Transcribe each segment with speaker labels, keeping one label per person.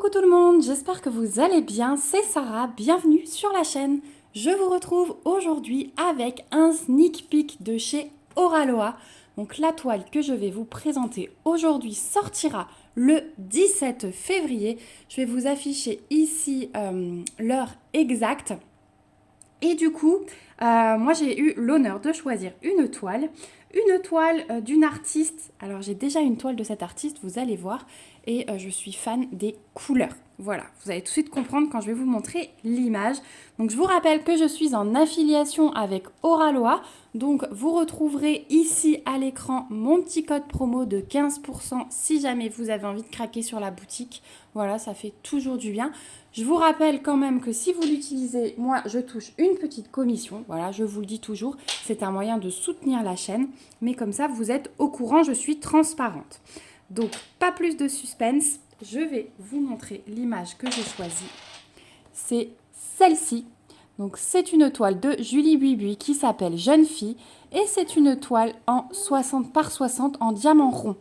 Speaker 1: Coucou tout le monde, j'espère que vous allez bien, c'est Sarah, bienvenue sur la chaîne. Je vous retrouve aujourd'hui avec un sneak peek de chez Oraloa. Donc la toile que je vais vous présenter aujourd'hui sortira le 17 février. Je vais vous afficher ici l'heure exacte. Et du coup, moi j'ai eu l'honneur de choisir une toile d'une artiste. Alors j'ai déjà une toile de cette artiste, vous allez voir, et je suis fan des couleurs. Voilà, vous allez tout de suite comprendre quand je vais vous montrer l'image. Donc je vous rappelle que je suis en affiliation avec Oraloa. Donc vous retrouverez ici à l'écran mon petit code promo de 15% si jamais vous avez envie de craquer sur la boutique. Voilà, ça fait toujours du bien. Je vous rappelle quand même que si vous l'utilisez, moi je touche une petite commission. Voilà, je vous le dis toujours, c'est un moyen de soutenir la chaîne. Mais comme ça, vous êtes au courant, je suis transparente. Donc, pas plus de suspense, je vais vous montrer l'image que j'ai choisie. C'est celle-ci. Donc, c'est une toile de Julie Buibui qui s'appelle Jeune fille. Et c'est une toile en 60 par 60 en diamant rond.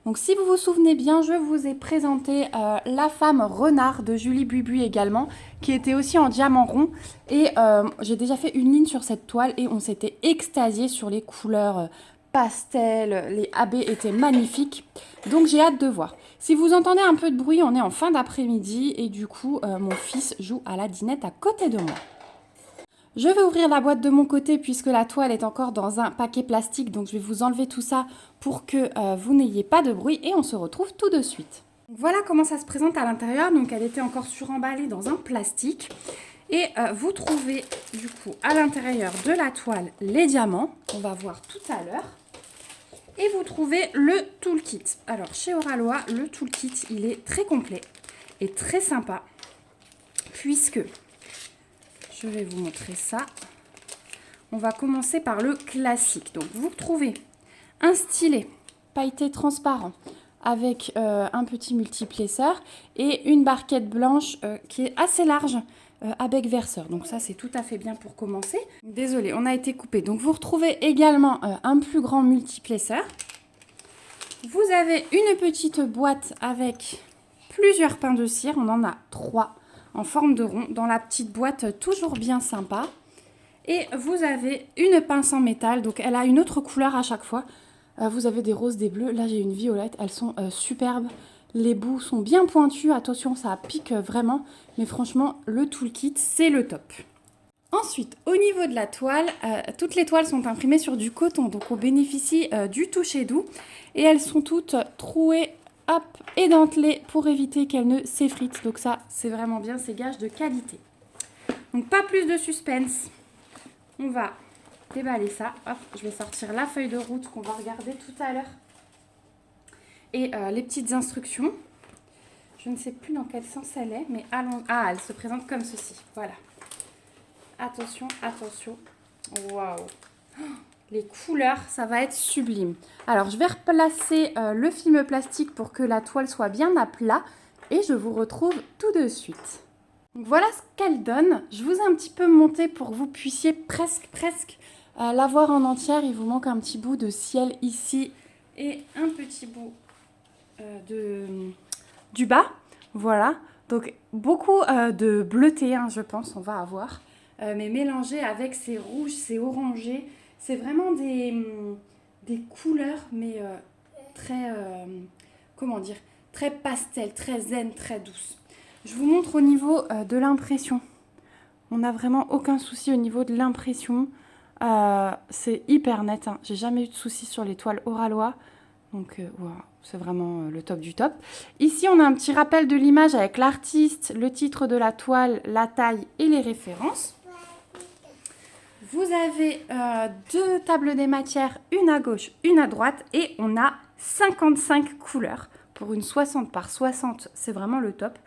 Speaker 1: Donc, si vous vous souvenez bien, je vous ai présenté La femme renard de Julie Buibui également, qui était aussi en diamant rond. Et j'ai déjà fait une ligne sur cette toile et on s'était extasié sur les couleurs pastel, les AB étaient magnifiques. Donc, j'ai hâte de voir. Si vous entendez un peu de bruit, on est en fin d'après-midi et du coup, mon fils joue à la dinette à côté de moi. Je vais ouvrir la boîte de mon côté puisque la toile est encore dans un paquet plastique. Donc, je vais vous enlever tout ça pour que vous n'ayez pas de bruit et on se retrouve tout de suite. Voilà comment ça se présente à l'intérieur. Donc, elle était encore suremballée dans un plastique. Et vous trouvez du coup à l'intérieur de la toile les diamants. On va voir tout à l'heure. Et vous trouvez le toolkit. Alors, chez Oraloa, le toolkit, il est très complet et très sympa puisque... Je vais vous montrer ça. On va commencer par le classique. Donc, vous retrouvez un stylet pailleté transparent avec un petit multiplesseur et une barquette blanche qui est assez large à bec verseur. Donc, ça, c'est tout à fait bien pour commencer. Désolée, on a été coupé. Donc, vous retrouvez également un plus grand multiplesseur. Vous avez une petite boîte avec plusieurs pains de cire. On en a 3 en forme de rond dans la petite boîte, toujours bien sympa. Et vous avez une pince en métal, donc elle a une autre couleur à chaque fois. Vous avez des roses, des bleus, là j'ai une violette, elles sont superbes. Les bouts sont bien pointus, attention ça pique vraiment, mais franchement le toolkit c'est le top. Ensuite, au niveau de la toile, toutes les toiles sont imprimées sur du coton, donc on bénéficie du toucher doux. Et elles sont toutes trouées, hop, et dentelées pour éviter qu'elles ne s'effritent. Donc ça, c'est vraiment bien, c'est gage de qualité. Donc pas plus de suspense. On va déballer ça. Hop, je vais sortir la feuille de route qu'on va regarder tout à l'heure. Et les petites instructions. Je ne sais plus dans quel sens elle est, mais allons... Ah, elle se présente comme ceci. Voilà. Attention, attention. Waouh! Les couleurs, ça va être sublime. Alors, je vais replacer le film plastique pour que la toile soit bien à plat. Et je vous retrouve tout de suite. Donc, voilà ce qu'elle donne. Je vous ai un petit peu monté pour que vous puissiez presque la voir en entière. Il vous manque un petit bout de ciel ici et un petit bout du bas. Voilà. Donc, beaucoup de bleuté, hein, je pense, on va avoir. Mais mélangé avec ces rouges, ces orangés. C'est vraiment des couleurs, mais très, comment dire, très pastel, très zen, très douce. Je vous montre au niveau de l'impression. On n'a vraiment aucun souci au niveau de l'impression. C'est hyper net, hein. J'ai jamais eu de soucis sur les toiles Oraloa. Donc, wow, c'est vraiment le top du top. Ici, on a un petit rappel de l'image avec l'artiste, le titre de la toile, la taille et les références. Vous avez 2 tables des matières, une à gauche, une à droite. Et on a 55 couleurs. Pour une 60 par 60, c'est vraiment le top.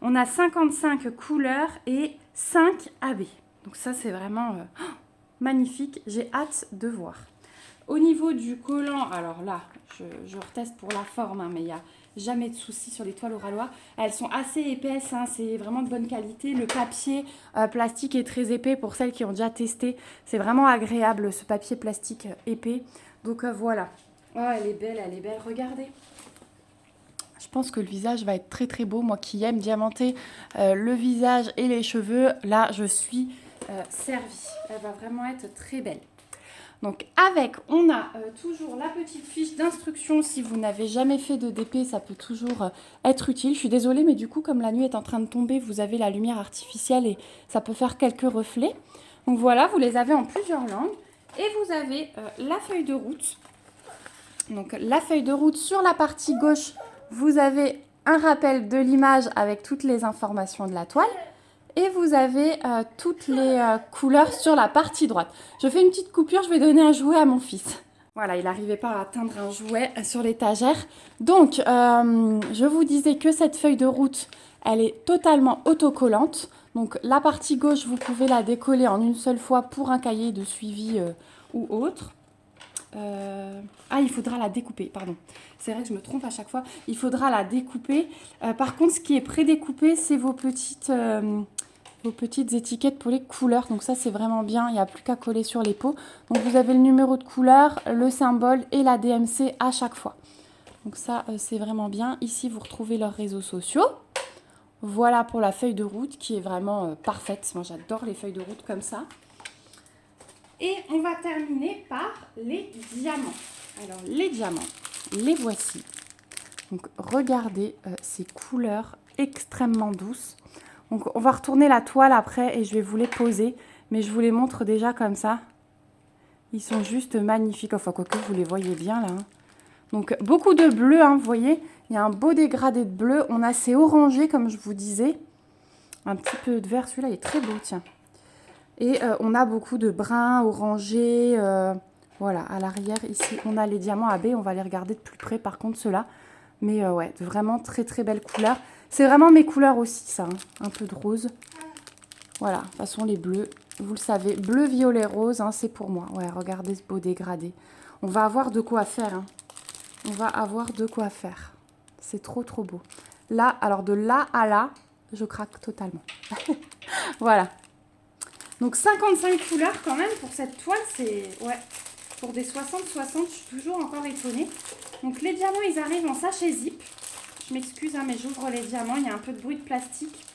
Speaker 1: On a 55 couleurs et 5 AB. Donc ça, c'est vraiment magnifique. J'ai hâte de voir. Au niveau du collant, alors là, je reteste pour la forme, hein, mais il n'y a jamais de souci sur les toiles Oraloa. Elles sont assez épaisses, hein, c'est vraiment de bonne qualité. Le papier plastique est très épais pour celles qui ont déjà testé. C'est vraiment agréable ce papier plastique épais. Donc voilà. Oh, elle est belle, regardez. Je Je pense que le visage va être très très beau. Moi qui aime diamanter le visage et les cheveux, là je suis servie. Elle va vraiment être très belle. Donc avec, on a toujours la petite fiche d'instruction. Si vous n'avez jamais fait de DP, ça peut toujours être utile. Je suis désolée, mais du coup, comme la nuit est en train de tomber, vous avez la lumière artificielle et ça peut faire quelques reflets. Donc voilà, vous les avez en plusieurs langues. Et vous avez la feuille de route. Donc la feuille de route, sur la partie gauche, vous avez un rappel de l'image avec toutes les informations de la toile. Et vous avez toutes les couleurs sur la partie droite. Je fais une petite coupure, je vais donner un jouet à mon fils. Voilà, il n'arrivait pas à atteindre un jouet sur l'étagère. Donc, je vous disais que cette feuille de route, elle est totalement autocollante. Donc, la partie gauche, vous pouvez la décoller en une seule fois pour un cahier de suivi ou autre. Ah, il faudra la découper, pardon. C'est vrai que je me trompe à chaque fois. Il faudra la découper. Par contre, ce qui est prédécoupé, c'est vos petites étiquettes pour les couleurs. Donc ça, c'est vraiment bien. Il n'y a plus qu'à coller sur les pots. Donc vous avez le numéro de couleur, le symbole et la DMC à chaque fois. Donc ça, c'est vraiment bien. Ici, vous retrouvez leurs réseaux sociaux. Voilà pour la feuille de route qui est vraiment parfaite. Moi, j'adore les feuilles de route comme ça. Et on va terminer par les diamants. Alors, les diamants, les voici. Donc, regardez ces couleurs extrêmement douces. Donc, on va retourner la toile après et je vais vous les poser. Mais je vous les montre déjà comme ça. Ils sont juste magnifiques. Enfin, quoique vous les voyez bien là. Hein. Donc, beaucoup de bleu, hein, vous voyez. Il y a un beau dégradé de bleu. On a ces orangés, comme je vous disais. Un petit peu de vert. Celui-là, il est très beau, tiens. Et on a beaucoup de brun, orangé. Voilà, à l'arrière, ici, on a les diamants AB. On va les regarder de plus près, par contre, ceux-là. Mais ouais, vraiment très, très belles couleurs. C'est vraiment mes couleurs aussi, ça. Hein. Un peu de rose. Voilà, de toute façon, les bleus, vous le savez. Bleu, violet, rose, hein, c'est pour moi. Ouais, regardez ce beau dégradé. On va avoir de quoi faire. Hein. On va avoir de quoi faire. C'est trop, trop beau. Là, alors de là à là, je craque totalement. Voilà. Donc 55 couleurs quand même pour cette toile, c'est... Ouais, pour des 60-60, je suis toujours encore étonnée. Donc les diamants, ils arrivent en sachet zip. Je m'excuse, hein, mais j'ouvre les diamants, il y a un peu de bruit de plastique.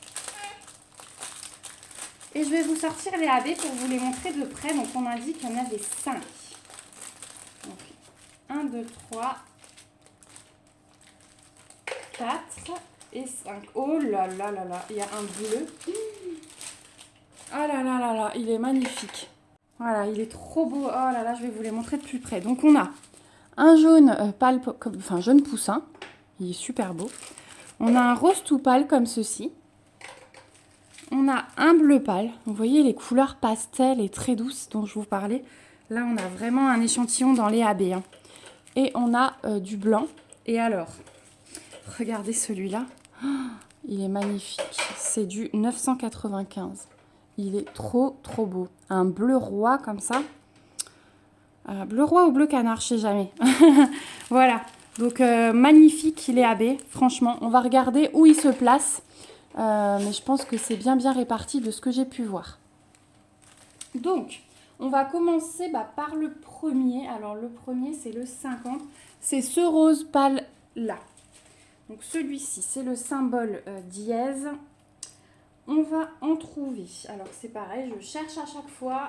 Speaker 1: Et je vais vous sortir les AB pour vous les montrer de près. Donc on indique qu'il y en avait 5. Donc 1, 2, 3, 4 et 5. Oh là là là là, il y a un bleu. Ah là là là là, il est magnifique. Voilà, il est trop beau. Oh là là, je vais vous les montrer de plus près. Donc on a un jaune pâle, enfin jaune poussin. Il est super beau. On a un rose tout pâle comme ceci. On a un bleu pâle. Vous voyez les couleurs pastel et très douces dont je vous parlais. Là, on a vraiment un échantillon dans les AB. Hein. Et on a du blanc. Et alors, regardez celui-là. Oh, il est magnifique. C'est du 995. Il est trop, trop beau. Un bleu roi comme ça. Bleu roi ou bleu canard, je sais jamais. Voilà. Donc, magnifique, il est AB. Franchement, on va regarder où il se place. Mais je pense que c'est bien, bien réparti de ce que j'ai pu voir. Donc, on va commencer par le premier. Alors, le premier, c'est le 50. C'est ce rose pâle là. Donc, celui-ci, c'est le symbole dièse. On va en trouver. Alors, c'est pareil, je cherche à chaque fois.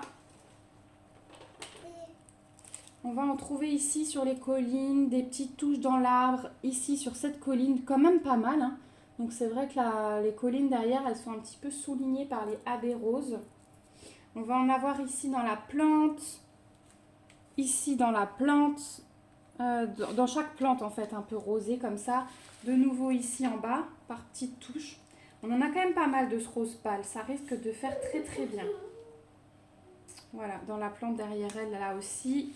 Speaker 1: On va en trouver ici sur les collines, des petites touches dans l'arbre. Ici, sur cette colline, quand même pas mal. Hein. Donc, c'est vrai que les collines derrière, elles sont un petit peu soulignées par les AB roses. On va en avoir ici dans la plante. Ici, dans la plante. Dans chaque plante, en fait, un peu rosée comme ça. De nouveau ici en bas, par petites touches. On en a quand même pas mal de ce rose pâle. Ça risque de faire très très bien. Voilà, dans la plante derrière elle, là aussi.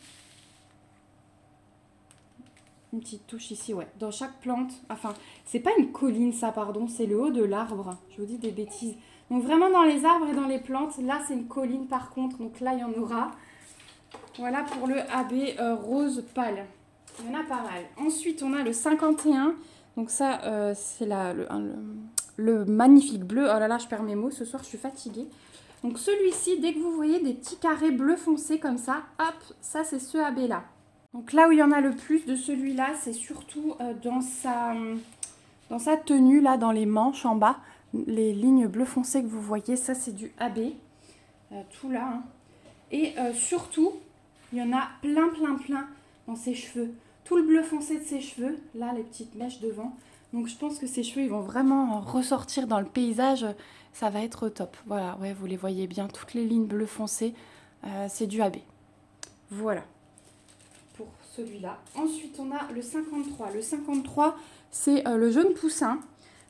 Speaker 1: Une petite touche ici, ouais. Dans chaque plante. Enfin, c'est pas une colline ça, pardon. C'est le haut de l'arbre. Je vous dis des bêtises. Donc vraiment dans les arbres et dans les plantes. Là, c'est une colline par contre. Donc là, il y en aura. Voilà pour le AB rose pâle. Il y en a pas mal. Ensuite, on a le 51. Donc ça, c'est le magnifique bleu. Oh là là, je perds mes mots. Ce soir, je suis fatiguée. Donc celui-ci, dès que vous voyez des petits carrés bleu foncé comme ça, hop, ça c'est ce AB là. Donc là où il y en a le plus de celui-là, c'est surtout dans sa dans sa tenue, là, dans les manches en bas, les lignes bleu foncé que vous voyez, ça c'est du AB, tout là. Hein. Et surtout, il y en a plein dans ses cheveux. Tout le bleu foncé de ses cheveux, là les petites mèches devant. Donc je pense que ses cheveux ils vont vraiment ressortir dans le paysage, ça va être top. Voilà, ouais, vous les voyez bien, toutes les lignes bleu foncé, c'est du AB. Voilà, pour celui-là. Ensuite on a le 53. Le 53 c'est le jaune poussin.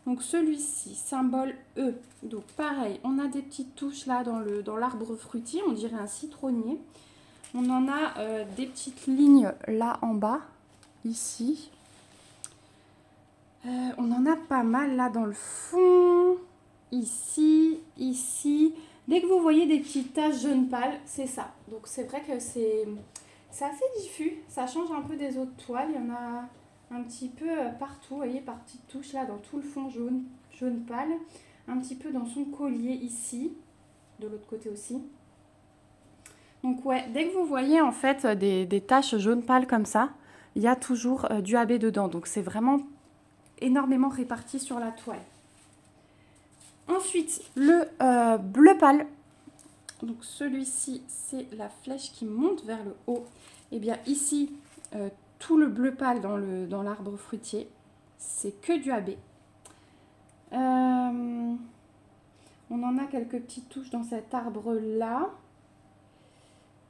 Speaker 1: Donc celui-ci, symbole E. Donc pareil, on a des petites touches là dans l'arbre fruitier, on dirait un citronnier. On en a des petites lignes là en bas, ici. On en a pas mal là dans le fond, ici, ici. Dès que vous voyez des petites taches jaune pâle, c'est ça. Donc c'est vrai que c'est assez diffus, ça change un peu des autres toiles. Il y en a un petit peu partout, vous voyez, par petites touches là dans tout le fond jaune pâle. Un petit peu dans son collier ici, de l'autre côté aussi. Donc ouais, dès que vous voyez en fait des taches jaune pâle comme ça, il y a toujours du AB dedans. Donc c'est vraiment énormément réparti sur la toile. Ensuite, le bleu pâle. Donc celui-ci, c'est la flèche qui monte vers le haut. Et bien ici, tout le bleu pâle dans l'arbre fruitier, c'est que du AB. On en a quelques petites touches dans cet arbre-là.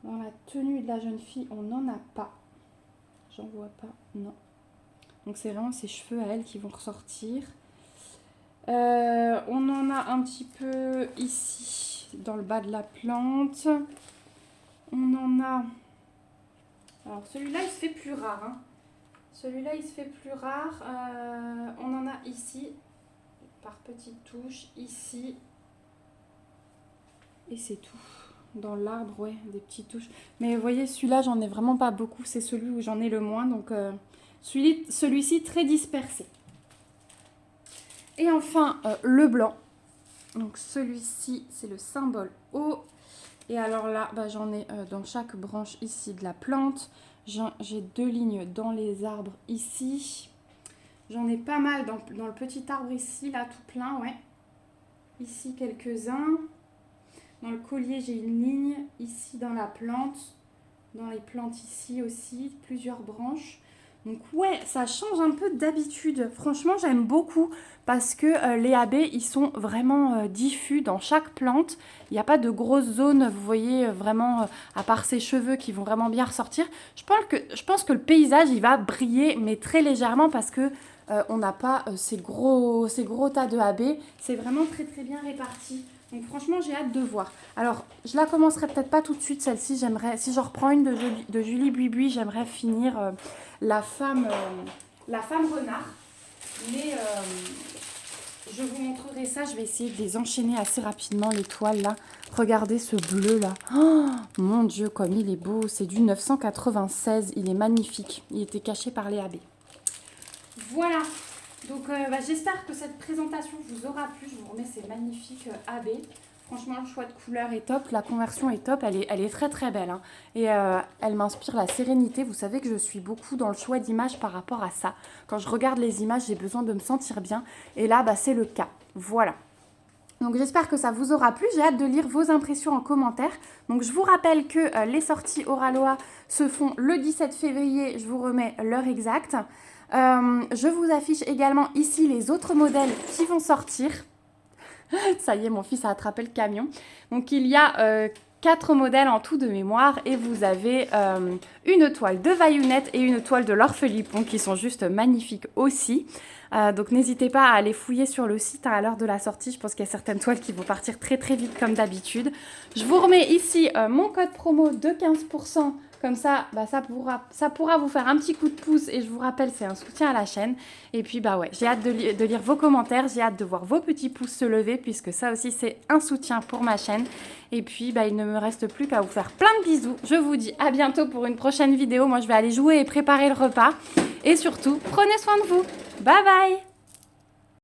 Speaker 1: Dans la tenue de la jeune fille, on n'en a pas. J'en vois pas, non. Donc c'est vraiment ses cheveux à elle qui vont ressortir. On en a un petit peu ici, dans le bas de la plante. On en a... Alors celui-là, il se fait plus rare. Hein. Celui-là, il se fait plus rare. On en a ici, par petites touches, ici. Et c'est tout. Dans l'arbre, ouais, des petites touches. Mais vous voyez, celui-là, j'en ai vraiment pas beaucoup. C'est celui où j'en ai le moins. Donc celui-ci, très dispersé. Et enfin, le blanc. Donc celui-ci, c'est le symbole O. Et alors là, bah, j'en ai dans chaque branche ici de la plante. J'ai 2 lignes dans les arbres ici. J'en ai pas mal dans le petit arbre ici, là, tout plein, ouais. Ici, quelques-uns. Dans le collier, j'ai une ligne. Ici, dans la plante. Dans les plantes ici aussi, plusieurs branches. Donc ouais, ça change un peu d'habitude. Franchement, j'aime beaucoup parce que les AB, ils sont vraiment diffus dans chaque plante. Il n'y a pas de grosses zones, vous voyez, vraiment, à part ses cheveux qui vont vraiment bien ressortir. Je pense que le paysage, il va briller, mais très légèrement parce que on n'a pas ces gros tas de AB. C'est vraiment très bien réparti. Donc franchement, j'ai hâte de voir. Alors, je la commencerai peut-être pas tout de suite, celle-ci. J'aimerais, si je reprends une de Julie Buibui, j'aimerais finir la femme renard. Mais je vous montrerai ça. Je vais essayer de les enchaîner assez rapidement, les toiles là. Regardez ce bleu là. Oh, mon Dieu, comme il est beau. C'est du 996. Il est magnifique. Il était caché par les AB. Voilà. Donc j'espère que cette présentation vous aura plu. Je vous remets ces magnifiques AB. Franchement, le choix de couleur est top. La conversion est top. Elle est très belle. Hein. Et elle m'inspire la sérénité. Vous savez que je suis beaucoup dans le choix d'images par rapport à ça. Quand je regarde les images, j'ai besoin de me sentir bien. Et là, c'est le cas. Voilà. Donc j'espère que ça vous aura plu. J'ai hâte de lire vos impressions en commentaire. Donc je vous rappelle que les sorties Oralois se font le 17 février. Je vous remets l'heure exacte. Je vous affiche également ici les autres modèles qui vont sortir. Ça y est, mon fils a attrapé le camion. Donc il y a 4 modèles en tout de mémoire et vous avez une toile de Vaillunette et une toile de Laure Philippon qui sont juste magnifiques aussi. Donc n'hésitez pas à aller fouiller sur le site à l'heure de la sortie. Je pense qu'il y a certaines toiles qui vont partir très vite comme d'habitude. Je vous remets ici mon code promo de 15%. Comme ça, ça pourra vous faire un petit coup de pouce. Et je vous rappelle, c'est un soutien à la chaîne. Et puis, ouais, j'ai hâte de lire vos commentaires. J'ai hâte de voir vos petits pouces se lever. Puisque ça aussi, c'est un soutien pour ma chaîne. Et puis, il ne me reste plus qu'à vous faire plein de bisous. Je vous dis à bientôt pour une prochaine vidéo. Moi, je vais aller jouer et préparer le repas. Et surtout, prenez soin de vous. Bye bye!